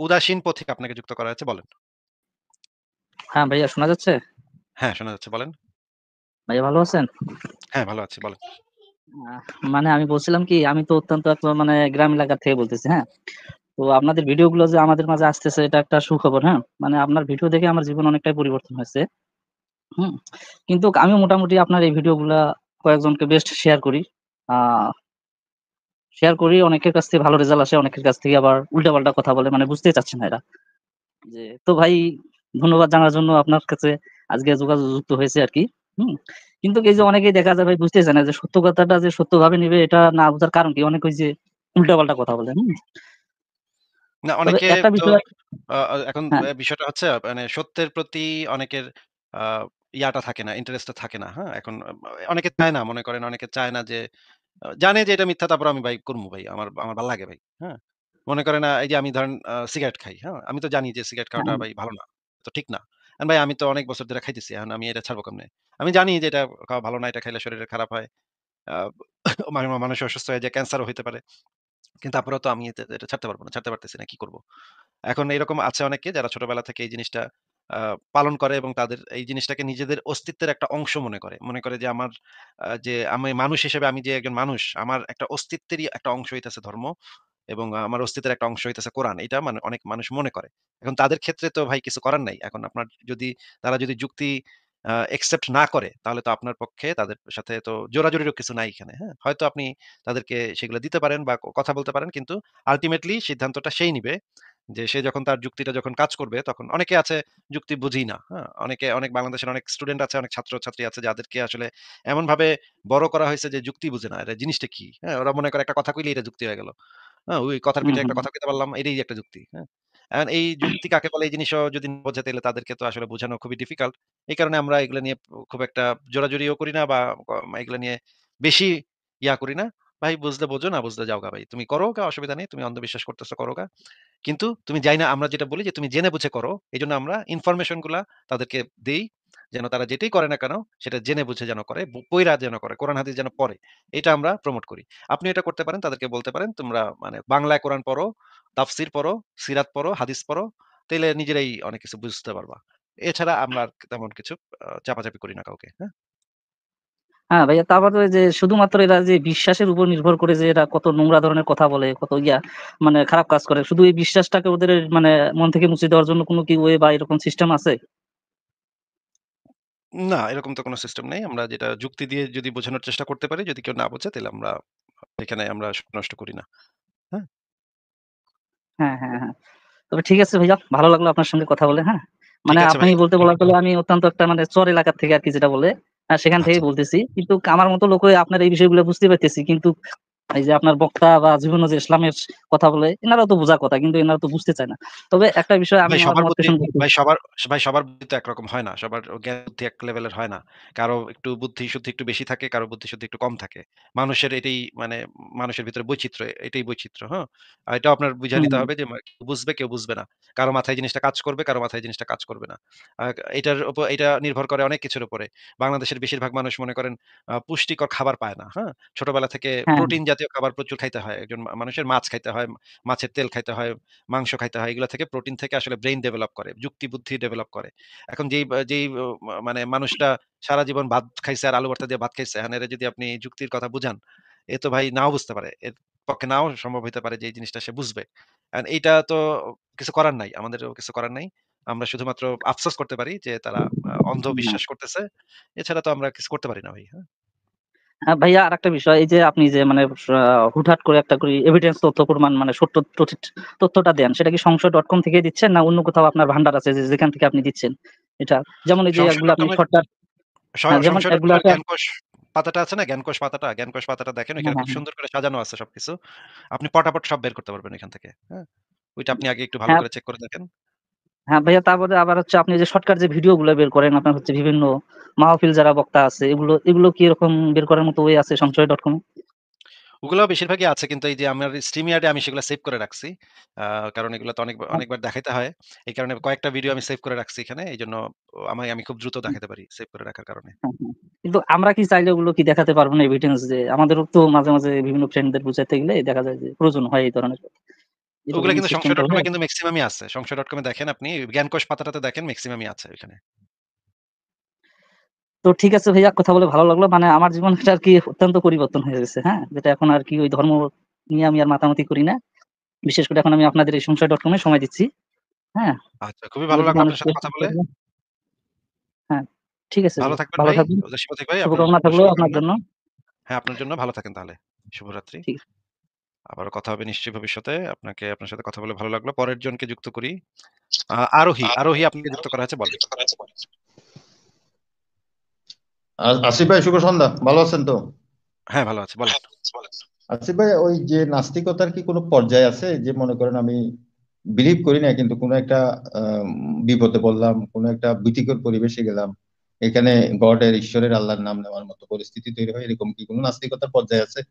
উদাসীন পথিক আপনাকে যুক্ত করা হয়েছে বলেন। হ্যাঁ, ভাইয়া শোনা যাচ্ছে? হ্যাঁ, শোনা যাচ্ছে বলেন। ভাইয়া ভালো আছেন? হ্যাঁ, ভালো আছি বলেন। আহ মানে আমি বলছিলাম কি, আমি তো অত্যন্ত একটা মানে গ্রাম এলাকা থেকে বলতেছি, হ্যাঁ? তো আপনাদের ভিডিও গুলো যে আমাদের মাঝে আসতেছে এটা একটা সুখবর, হ্যাঁ? মানে আপনার ভিডিও দেখে আমার জীবন অনেকটাই পরিবর্তন হয়েছে। হুম? কিন্তু আমিও মোটামুটি আপনার এই ভিডিও গুলা কয়েকজনকে বেস্ট শেয়ার করি। আ শেয়ার করি, অনেকের কাছ থেকে ভালো রেজাল্ট আসে, অনেকের কাছ থেকে আবার উল্টাপাল্টা কথা বলে, মানে বুঝতেই চাচ্ছে না এরা। তো ভাই, ধন্যবাদ জানার জন্য আপনার কাছে আজকে যোগাযোগ যুক্ত হয়েছে আরকি। হুম? কিন্তু এই যে হুম। অনেকেই দেখা যায় ভাই বুঝতেছে না যে সত্য কথাটা যে সত্যভাবে নিবে এটা না বুঝার কারণ কি? অনেকে ওই যে উল্টাপাল্টা কথা বলে। হুম? না তবে অনেকে একটা তো বিষয় এখন হ্যাঁ, বিষয়টা হচ্ছে মানে সত্যের প্রতি অনেকের আ ইয়াটা থাকে না, ইন্টারেস্টটা থাকে না। হ্যাঁ? এখন অনেকে চায় না মনে করেন অনেকে চায় না যে জানে যে এটা মিথ্যা তারপর আমি ভাই করমু ভাই। আমার আমার ভাল লাগে ভাই। হ্যাঁ? মনে করেন এই যে আমি ধরেন সিগারেট খাই। হ্যাঁ? আমি তো জানি যে সিগারেট খাওয়াটা হ্যাঁ, ভাই ভালো না। তো ঠিক না। ভাই আমি তো অনেক বছর ধরে খাইতেছি। এখন আমি এটা ছাড়বো কেমনে? আমি জানি যে এটা খাওয়া ভালো না, এটা খাইলে শরীরে খারাপ হয়। আ মানুষ অসুস্থ হয়ে যায়, ক্যান্সারও হইতে পারে। কিন্তু তারপরেও তো আমি এটা ছাড়তে পারব না। ছাড়তে পারতেছি না। কি করব? এখন এরকম আছে অনেকে যারা ছোটবেলা থেকে এই জিনিসটা আ পালন করে এবং তাদের এই জিনিসটাকে নিজেদের অস্তিত্বের একটা অংশ মনে করে। মনে করে যে আমার যে আমি মানুষ হিসেবে আমি যে একজন মানুষ, আমার একটা অস্তিত্বেরই একটা অংশ হইতেছে ধর্ম এবং আমার অস্তিত্বের একটা অংশ হইতেছে কোরআন। এটা মানে অনেক মানুষ মনে করে। এখন তাদের ক্ষেত্রে তো ভাই কিছু করার নাই। এখন আপনার যদি তারা যদি যুক্তি অ্যাকসেপ্ট না করে তাহলে তো আপনার পক্ষে তাদের সাথে তো জোরাজুরিরও কিছু নাই এখানে। হ্যাঁ? হয়তো আপনি তাদেরকে সেগুলো দিতে পারেন বা কথা বলতে পারেন কিন্তু আল্টিমেটলি সিদ্ধান্তটা সেই নিবে যে সে যখন তার যুক্তিটা যখন কাজ করবে তখন অনেকে আছে যুক্তি বুঝেই না। হ্যাঁ? অনেক বাংলাদেশের অনেক স্টুডেন্ট আছে, অনেক ছাত্র-ছাত্রী আছে যাদেরকে আসলে এমনভাবে বড় করা হয়েছে যে যুক্তি বুঝে না। এটা জিনিসটা কি? হ্যাঁ? ওরা মনে করে একটা কথা কইলেই এটা যুক্তি হয়ে গেল। হ্যাঁ? ওই কথার হুম, পিঠে একটা হুম, কথা কইতে পারলাম, এটাই একটা যুক্তি। হ্যাঁ? এখন এই যুক্তি কাকে বলে এই জিনিসও যদি না বোঝে তাইলে তাদেরকে তো আসলে বোঝানো খুবই ডিফিকাল্ট। এই কারণে আমরা এগুলা নিয়ে খুব একটা জোরাজুরিও করি না বা এগুলা নিয়ে বেশি করি না। ভাই বুঝলে বোঝো, না বুঝলে যাওগা ভাই। তুমি করো গা অসুবিধা নেই। তুমি অন্ধবিশ্বাস করতেছো করো গা। কিন্তু তুমি যাই না আমরা যেটা বলি যে তুমি জেনে বুঝে করো। এজন্য আমরা ইনফরমেশন গুলা তাদেরকে দেই। যেন তারা যেটাই করে না কেন সেটা জেনে বুঝে যেন করে, পইড়া যেন করে, কোরআন হাদিস যেন পড়ে। এটা আমরা প্রমোট করি। আপনি এটা করতে পারেন, তাদেরকে বলতে পারেন তোমরা মানে বাংলায় কোরআন পড়ো, তাফসির পড়ো, সিরাত পড়ো, হাদিস পড়ো। তাইলে নিজেরাই অনেক কিছু বুঝতে পারবা। এছাড়া আমরা আর তেমন কিছু চাপাচাপি করি না কাউকে। হ্যাঁ? হ্যাঁ, ভাইয়া তারপরে ওই যে শুধুমাত্র এরা যে বিশ্বাসের উপর নির্ভর করে যে এরা কত নোংরা ধরনের কথা বলে, কত মানে খারাপ কাজ করে। শুধু এই বিশ্বাসটাকে ওদের মানে মন থেকে মুছে দেওয়ার জন্য কোনো কি ওয়ে বা এরকম সিস্টেম আছে? না, এরকম তো কোনো সিস্টেম নেই। আমরা যেটা যুক্তি দিয়ে যদি বোঝানোর চেষ্টা করতে পারি, যদি কেউ না বোঝে তাইলে আমরা এখানে আমরা সময় নষ্ট করি না। হ্যাঁ? হ্যাঁ, হ্যাঁ, হ্যাঁ। তবে ঠিক আছে ভাইয়া, ভালো লাগলো আপনার সঙ্গে কথা বলে, হ্যাঁ? ঠিক মানে আছে আপনি ভাই। বলতে বলার ফলে আমি অত্যন্ত একটা মানে চর এলাকা থেকে আরকি যেটা বলে, সেখান আচ্ছা। থেকেই বলতেছি। কিন্তু আমার মতো লোকই আপনার এই বিষয়গুলো বুঝতে পারতেছি। কিন্তু এই যে আপনার বক্তা বা বিভিন্ন যে ইসলামের কথা বলে, এনারাও তো বোঝার কথা। কিন্তু এনারা তো বুঝতে চায় না। তবে একটা বিষয় আমি ভাই আমার সবার মত বুদ্ধি পোষণ করতে ভাই সবার বুদ্ধি তো একরকম হয় না। সবার জ্ঞান বুদ্ধি এক লেভেলের হয় না। কারো একটু বুদ্ধি-শুদ্ধি একটু বেশি থাকে, কারো বুদ্ধি-শুদ্ধি একটু কম থাকে। মানুষের এটাই মানে মানুষের ভিতরে বৈচিত্র্য, এটাই বৈচিত্র্য, হ্যাঁ? আর এটাও আপনার বুঝা হুম, নিতে হুম। হবে যে কেউ বুঝবে, কেউ বুঝবে না। কারো মাথায় জিনিসটা কাজ করবে, কারো মাথায় জিনিসটা কাজ করবে না। আ এটা নির্ভর করে অনেক কিছুর উপরে। বাংলাদেশের বেশিরভাগ মানুষ মনে করেন পুষ্টিকর খাবার পায় না, হ্যাঁ? ছোটবেলা থেকে হ্যাঁ, প্রোটিন জাতীয় খাবার প্রচুর খাইতে হয়। একজন মানুষের মাছ খাইতে হয়, মাছের তেল খাইতে হয়, মাংস খাইতে হয়। এগুলা থেকে প্রোটিন থেকে আসলে ব্রেইন ডেভেলপ করে। যুক্তি বুদ্ধি ডেভেলপ করে। এখন যেই মানে মানুষটা সারা জীবন ভাত খাইছে আর আলু ভর্তা দিয়ে ভাত খাইছে। এখন এরে যদি আপনি যুক্তির কথা বুঝান, এ তো ভাই নাও বুঝতে পারে। এর পক্ষে নাও সম্ভব হইতে পারে যে এই জিনিসটা সে বুঝবে। এইটা তো কিছু করার নাই। আমাদেরও কিছু করার নাই। আমরা শুধুমাত্র আফসোস করতে পারি যে তারা অন্ধ হ্যাঁ। বিশ্বাস করতেছে। এছাড়া তো আমরা কিছু করতে পারি না ভাই। হ্যাঁ? ভাইয়া আরেকটা বিষয় এই যে আপনি যে মানে হুটহাট করে একটা করে এভিডেন্স তথ্য প্রমাণ মানে সত্য তথ্যটা দেন সেটা কি সংশয়.com থেকেই দিচ্ছেন না অন্য কোথাও আপনার ভান্ডার আছে যে যেখান থেকে আপনি দিচ্ছেন এটা? যেমন এই যে এগুলো আপনি সংশয়.com এর শর্টকাট যেমন এগুলো সংশয়.com এর একটা জ্ঞানকোষ পাতাটা আছে না? জ্ঞানকোষ পাতাটা দেখেন হ্যাঁ, ওইখানে হ্যাঁ, খুব হ্যাঁ। সুন্দর করে সাজানো আছে সবকিছু। আপনি পটাপট সব বের করতে পারবেন এখান থেকে। হ্যাঁ? ওইটা আপনি আগে একটু ভালো হ্যাঁ, করে চেক করে দেখেন। হ্যাঁ ভাইয়া তারপরে আবার হচ্ছে আপনি যে শর্টকাট যে ভিডিও গুলো বের করেন আপনার হচ্ছে বিভিন্ন মাহফিল যারা বক্তা আছে এগুলো কি এরকম বের করার মতো ওয়ে আছে সংশয়.com এ? ওগুলাও বেশিরভাগই আছে কিন্তু এই যে আমার StreamYard এ আমি সেগুলা সেভ করে রাখছি। আ কারণ এগুলা তো অনেকবার দেখাইতে হয়। এই কারণে কয়েকটা ভিডিও আমি সেভ করে রাখছি এখানে। এইজন্য আমি খুব দ্রুত দেখাতে পারি সেভ করে রাখার কারণে। হ্যাঁ, হ্যাঁ। কিন্তু আমরা কি চাইলে ওগুলো কি দেখাতে পারবো না এভিডেন্স যে আমাদেরও তো মাঝে, মাঝে বিভিন্ন ফ্রেন্ডদের বুঝাইতে গেলে দেখা যায় যে প্রয়োজন হয় এই ধরনের। ওগুলা রিভলভিং কিন্তু সিস্টেমটা সংশয়.com হলে এ কিন্তু মেক্সিমামই আছে। সংশয়.com এ দেখেন আপনি জ্ঞানকোষ পাতাটাতে দেখেন মেক্সিমামই আছে ওইখানে। তো ঠিক আছে ভাইয়া, কথা বলে ভালো লাগলো। মানে আমার জীবনটা আরকি অত্যন্ত পরিবর্তন হয়ে গেছে, হ্যাঁ? যেটা এখন আরকি ওই ধর্ম নিয়ে আমি আর মাতামাতি করি না। বিশেষ করে এখন আমি আপনাদের এই সংশয়.com এ সময় দিচ্ছি, হ্যাঁ? আচ্ছা, খুবই ভালো যদি লাগলো আপনার মানুষকে সাথে কথা বলে। হ্যাঁ, ঠিক আছে ভালো ভাইয়া। থাকবেন ভালো ভাই। থাকবেন। শিবাতিক ভাই আপনার শুভকামনা থাকলো আপনার শুভকামনা। জন্য। হ্যাঁ, আপনার জন্য ভালো থাকেন তাহলে। শুভরাত্রি। ঠিক আবারও কথা হবে নিশ্চয়ই ভবিষ্যতে। আপনার সাথে কথা বলে ভালো লাগলো। পরের জনকে যুক্ত করি। আরোহী আপনাকে যুক্ত করা হয়েছে বলেন। আসিফ ভাই, শুভ সন্ধ্যা। ভালো আছেন তো? হ্যাঁ, ভালো আছি। বলেন। আসিফ ভাই, ওই যে নাস্তিকতার কি কোনো পর্যায় আছে? যে মনে করেন আমি বিলিভ করি না, কিন্তু কোনো একটা আম, বিপদে পড়লাম, কোনো একটা ভীতিকর পরিবেশে গেলাম, এখানে গডের, ঈশ্বরের, আল্লাহর নাম নেওয়ার মতো পরিস্থিতি তৈরি হয়, এরকম কি কোনো নাস্তিকতার পর্যায় আছে?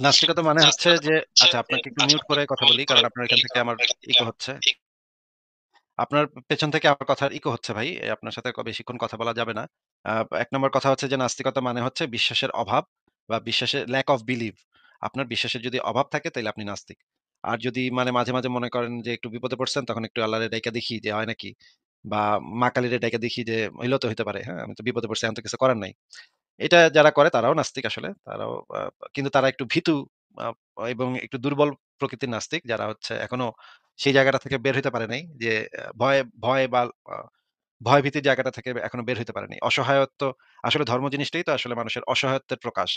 নাস্তিকতা মানে হচ্ছে যে আচ্ছা আপনাকে একটু মিউট করে কথা বলি। কারণ আপনার এখান থেকে আমার ইকো হচ্ছে। আপনার পেছন থেকে আমার কথার ইকো হচ্ছে ভাই। আপনার সাথে বেশিক্ষণ কথা বলা যাবে না। আ ১ নম্বর কথা হচ্ছে যে নাস্তিকতা মানে হচ্ছে বিশ্বাসের অভাব বা বিশ্বাসের ল্যাক অফ বিলিভ। আপনার বিশ্বাসের যদি অভাব থাকে তাইলে আপনি নাস্তিক। আর যদি মানে মাঝে মনে করেন যে একটু বিপদে পড়ছেন তখন একটু আল্লাহরে ডাইকা দেখি যে হয় নাকি? বা মা কালীরে ডাইকা দেখি যে হইলেও তো হইতে পারে। হ্যাঁ? আমি তো বিপদে পড়ছি এখন তো কিছু করার নাই। এটা যারা করে তারাও নাস্তিক আসলে। তারাও কিন্তু তারা একটু ভীতু আ এবং একটু দুর্বল প্রকৃতির নাস্তিক। যারা হচ্ছে এখনো সেই জায়গাটা থেকে বের হইতে পারে নাই। যে ভয় বা আ ভয়ভীতির জায়গাটা থেকে এখনো বের হইতে পারেনি। অসহায়ত্ব আসলে ধর্ম জিনিসটাই তো আসলে মানুষের অসহায়ত্বের প্রকাশ।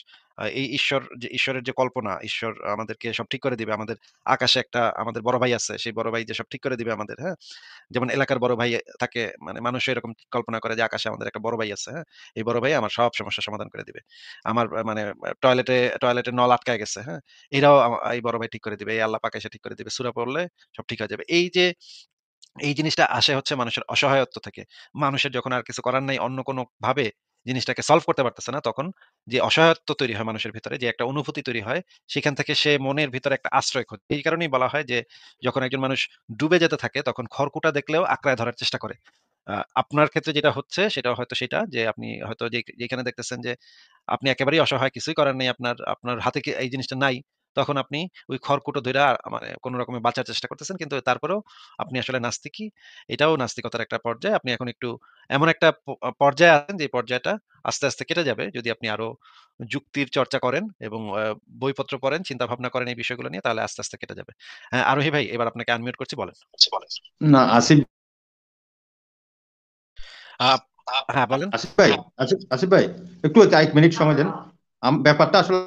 এই ঈশ্বরের যে কল্পনা, ঈশ্বর আমাদেরকে সব ঠিক করে দিবে। আকাশে একটা আমাদের বড় ভাই আছে। সেই বড় ভাই যে সব ঠিক করে দিবে আমাদের, হ্যাঁ? যেমন এলাকার বড় ভাই থাকে মানে মানুষও এরকম কল্পনা করে যে আকাশে আমাদের একটা বড় ভাই আছে, হ্যাঁ? এই বড় ভাই আমার সব সমস্যার সমাধান করে দিবে। আমার মানে টয়লেটে নল আটকায় গেছে, হ্যাঁ? এটাও এই বড় ভাই ঠিক করে দিবে। এই আল্লাহ পাক এসে ঠিক করে দিবে। সূরা পড়লে সব ঠিক হয়ে যাবে। এই জিনিসটা আসে হচ্ছে মানুষের অসহায়ত্ব থেকে। মানুষের যখন আর কিছু করার নাই অন্য কোনো ভাবে জিনিসটাকে সলভ করতে পারতেছে না, তখন যে অসহায়ত্ব তৈরি হয় মানুষের ভিতরে, যে একটা অনুভূতি তৈরি হয়, সেখান থেকে সে মনের ভিতরে একটা আশ্রয় খোঁজে। এই কারণেই বলা হয় যে, যখন একজন মানুষ ডুবে যেতে থাকে, তখন খড়কুটা দেখলেও আঁকড়ায় ধরার চেষ্টা করে। আপনার ক্ষেত্রে যেটা হচ্ছে, সেটা হয়তো সেটা যে, আপনি হয়তো যেখানে দেখতেছেন যে, আপনি একেবারেই অসহায়, কিছুই করার নেই, আপনার আপনার হাতে এই জিনিসটা নাই, তখন আপনি ওই খড়কুটো ধইরা মানে কোন রকমে বাঁচার চেষ্টা করতেছেন। কিন্তু তারপরেও আপনি আসলে নাস্তিকই। এটাও নাস্তিকতার একটা পর্যায়। আপনি এখন একটু এমন একটা পর্যায়ে আছেন যে পর্যায়টা আস্তে কেটে যাবে যদি আপনি আরো যুক্তির চর্চা করেন এবং বইপত্র পড়েন, চিন্তা ভাবনা করেন এই বিষয়গুলো নিয়ে, তাহলে আস্তে কেটে যাবে। হ্যাঁ, আরোহী ভাই এবার আপনাকে আনমিউট করছি, বলেন। না, আসিফ, আপ হ্যাঁ, বলেন। আসিফ ভাই, আসিফ ভাই, একটু 1 মিনিট সময় দেন। ব্যাপারটা আসলে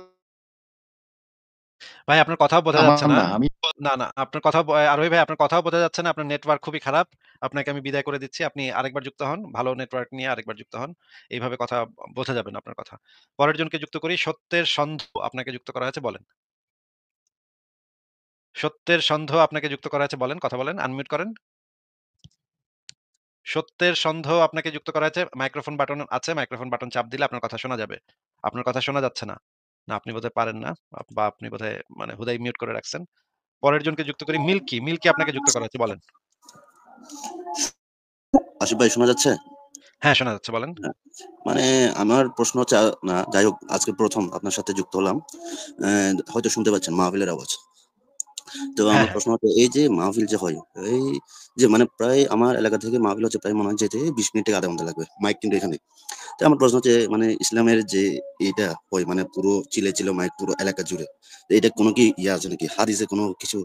ভাই আপনার কথাও বোঝা আমার যাচ্ছে না। না, আমি না, আপনার কথা আরোহী ভাই আপনার কথাও বোঝা যাচ্ছে না। আপনার নেটওয়ার্ক খুবই খারাপ। আপনাকে আমি বিদায় করে দিচ্ছি। আপনি আরেকবার যুক্ত হন। ভালো নেটওয়ার্ক নিয়ে আরেকবার যুক্ত হন। এইভাবে কথা বোঝা যাবে না আপনার কথা। পরের জনকে যুক্ত করি। সত্যের সন্ধ্যা আপনাকে যুক্ত করা হয়েছে, বলেন। সত্যের সন্দেহ আপনাকে যুক্ত করা হয়েছে, বলেন, কথা বলেন, আনমিউট করেন। সত্যের সন্দেহ আপনাকে যুক্ত করা হয়েছে। মাইক্রোফোন বাটন আছে। মাইক্রোফোন বাটন চাপ দিলে আপনার কথা শোনা যাবে। আপনার কথা শোনা যাচ্ছে না। না আপনি বোধহয় পারেন না বা আপনি বোধহয় মানে হুদাই মিউট করে রাখছেন। পরের জনকে যুক্ত করি মিল্কি। মিল্কি আপনাকে যুক্ত করা হয়েছে, বলেন। আশিফ ভাই শোনা যাচ্ছে? হ্যাঁ, শোনা যাচ্ছে, বলেন। হ্যাঁ। মানে আমার প্রশ্ন হচ্ছে না, যাই হোক, আজকে প্রথম আপনার সাথে যুক্ত হলাম। হয়তো শুনতে পাচ্ছেন মাহফিলের আওয়াজ। তো হ্যাঁ, আমার হ্যাঁ। প্রশ্ন হচ্ছে, এই যে মাহফিল যে হয়, এই যে মানে প্রায় আমার এলাকা থেকে মাহফিল হচ্ছে প্রায় মনে হয় যেতে 20 মিনিট থেকে আধা ঘন্টা লাগবে, মাইক কিন্তু এখানে। তো আমার প্রশ্ন হচ্ছে, মানে ইসলামের যে এটা হয় মানে পুরো চিলে মাইক পুরো এলাকা জুড়ে, তো এটা কোনো কি ইয়ে আছে নাকি হাদিসে কোনো কিছু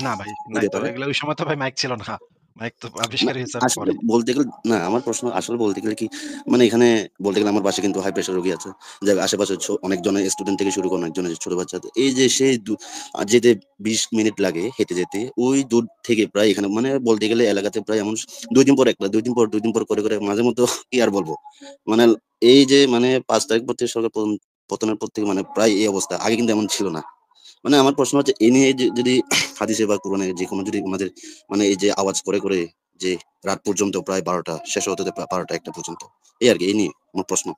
না ভাই, এই নাই তো। ব্যাপারে? এগুলা ওই সময় তো ভাই মাইক ছিল না। মাইক তো না, আবিষ্কার হয়েছে অনেক আসলে পরে। বলতে গেলে না, আমার প্রশ্ন আসলে বলতে গেলে কি, মানে এখানে বলতে গেলে আমার বাসায় কিন্তু হাই প্রেশার রোগী আছে, যার আশেপাশে অনেকজনের স্টুডেন্ট থেকে শুরু করে অনেকজনের ছোট বাচ্চা আছে। এই যে সেই যেতে 20 মিনিট লাগে হেঁটে যেতে, ওই দূর থেকে প্রায় এখানে মানে বলতে গেলে এলাকাতে প্রায় এমন 2 দিন পর একটা, 2 দিন পর করে মাঝে মতো কি আর বলবো, মানে এই যে মানে 5 তারিখ পর থেকে সরকার পতনের পর থেকে মানে প্রায় এই অবস্থা, আগে কিন্তু এমন ছিল না। মানে আমার প্রশ্ন হচ্ছে এ নিয়ে যদি হাদিসে বা কোরআনে যে কোনো যদি ওনাদের মানে এই যে আওয়াজ করে যে রাত পর্যন্ত প্রায় 12টা, শেষ হতে 12টা 1টা পর্যন্ত, এই আর কি, এই নিয়ে আমার প্রশ্ন।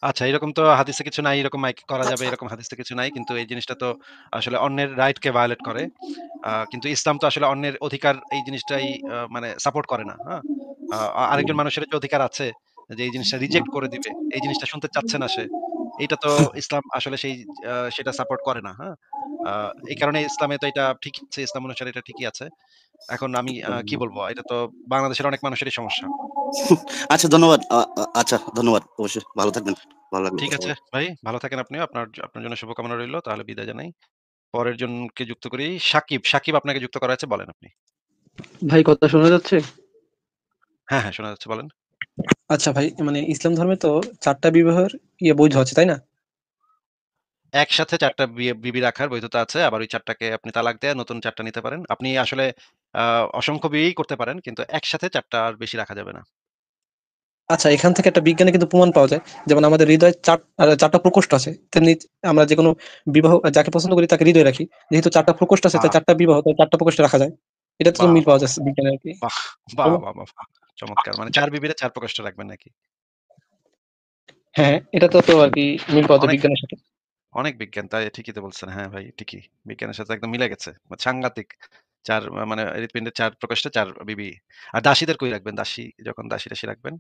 আচ্ছা, এরকম তো হাদিসে কিছু নাই। এরকম মাইক করা যাবে এরকম হাদিসে কিছু নাই। কিন্তু এই জিনিসটা তো আসলে অন্যের রাইট কে ভায়োলেট করে। কিন্তু ইসলাম তো আসলে অন্যের অধিকার এই জিনিসটাই মানে সাপোর্ট করে না। হ্যাঁ? আরেকজন মানুষের যে অধিকার আছে যে এই জিনিসটা রিজেক্ট করে দিবে। এই জিনিসটা শুনতে চাচ্ছে না সে। এইটা তো ইসলাম আসলে সেটা সাপোর্ট করে না। হ্যাঁ? আ এই কারণে ইসলামে তো এটা ঠিকই আছে, ইসলাম অনুসারে এটা ঠিকই আছে। এখন আমি কি বলবো? এটা তো বাংলাদেশের অনেক মানুষেরই সমস্যা। আচ্ছা ধন্যবাদ। আচ্ছা ধন্যবাদ। অবশ্যই ভালো থাকবেন। ভালো লাগলো ঠিক কথা আছে বলে। ভাই, ভালো থাকেন আপনিও। আপনার জন্য শুভকামনা রইলো। তাহলে বিদায় জানাই। পরের জনকে যুক্ত করি। সাকিব, সাকিব আপনাকে যুক্ত করা আছে, বলেন আপনি। ভাই কথা শোনা যাচ্ছে? হ্যাঁ, হ্যাঁ, শোনা যাচ্ছে, বলেন। আচ্ছা ভাই, মানে ইসলাম ধর্মে তো ৪ টা বিবাহের বৈধ আছে, তাই না? একসাথে ৪ টা বিবি রাখার বৈধতা আছে। আবার ওই ৪ টাকে আপনি তালাক দিয়ে নতুন ৪ টা নিতে পারেন। আপনি আসলে আ অসংখ্য বিয়েই করতে পারেন। কিন্তু একসাথে ৪ টা আর বেশি রাখা যাবে না। আচ্ছা, এখান থেকে একটা বিজ্ঞানে কিন্তু প্রমাণ পাওয়া যায়। যেমন আমাদের হৃদয়ে ৪ টা প্রকোষ্ঠ আছে। তেমনি আমরা যেকোনো বিবাহ যাকে পছন্দ করি তাকে হৃদয়ে রাখি। যেহেতু ৪ টা প্রকোষ্ঠ আছে তাই বাহ! ৪ টা বিবাহ, তাই ৪ টা প্রকোষ্ঠে রাখা যায়। এটাতে তো বাহ! মিল বাহ! পাওয়া যাচ্ছে বিজ্ঞানে আরকি। বাহ! তাই বাহ! না? বাহ! বাহ! বাহ! চমৎকার। মানে ৪ বিবিরে ৪ প্রকোষ্ঠে রাখবেন নাকি? হ্যাঁ, এটাতে তো আরকি মিল পাওয়া যায় অনেক, বিজ্ঞানের সাথে। অনেক বিজ্ঞান। তাই ঠিকই তো বলছেন। হ্যাঁ ভাই, ঠিকই। বিজ্ঞানের সাথে একদম মিলে গেছে। সাংঘাতিক। ৪ মানে হৃৎপিণ্ডের ৪ প্রকোষ্ঠে ৪ বিবি। আর দাসীদের কই রাখবেন? যখন দাসী-টাসী রাখবেন?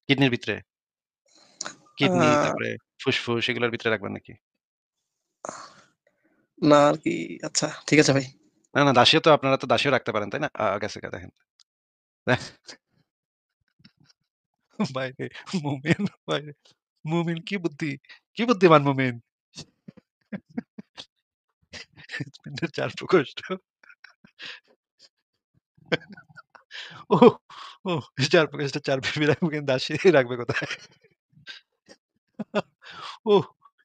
কিডনির ভিতরে? আ কিডনি, তারপরে ফুসফুস এগুলোর ভিতরে রাখবেন নাকি? না আরকি। আচ্ছা, ঠিক আছে ভাই। না, না, দাসীও তো আপনারা তো দাসীও রাখতে পারেন, তাই না? গেছে গা দেখেন। ভাইরে মুমিন, ভাইরে মুমিন কি বুদ্ধি! কি বুদ্ধিমান মুমিন! হৃৎপিণ্ডের ৪ প্রকোষ্ঠ। ওহ! ওহ! ৪ প্রকোষ্ঠে ৪ বিবি রাখবে, কিন্তু দাসী রাখবে কোথায়? ওহ!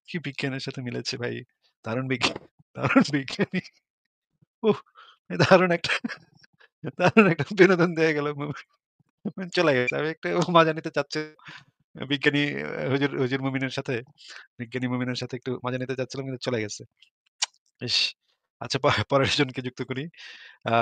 কি বিজ্ঞানের সাথে মিলেছে ভাই। দারুণ বিজ্ঞান, দারুণ বিজ্ঞানী। ওহ! দারুণ একটা বিনোদন দিয়ে গেল। চলে গেছে। আমি একটু মজা নিতে চাচ্ছিলাম। বিজ্ঞানী হুজুর হুজুর মুমিনের সাথে, বিজ্ঞানী মুমিনের সাথে একটু মজা নিতে চাচ্ছিলাম, কিন্তু চলে গেছে। ইস! আচ্ছা, পরের জনকে যুক্ত করি। আ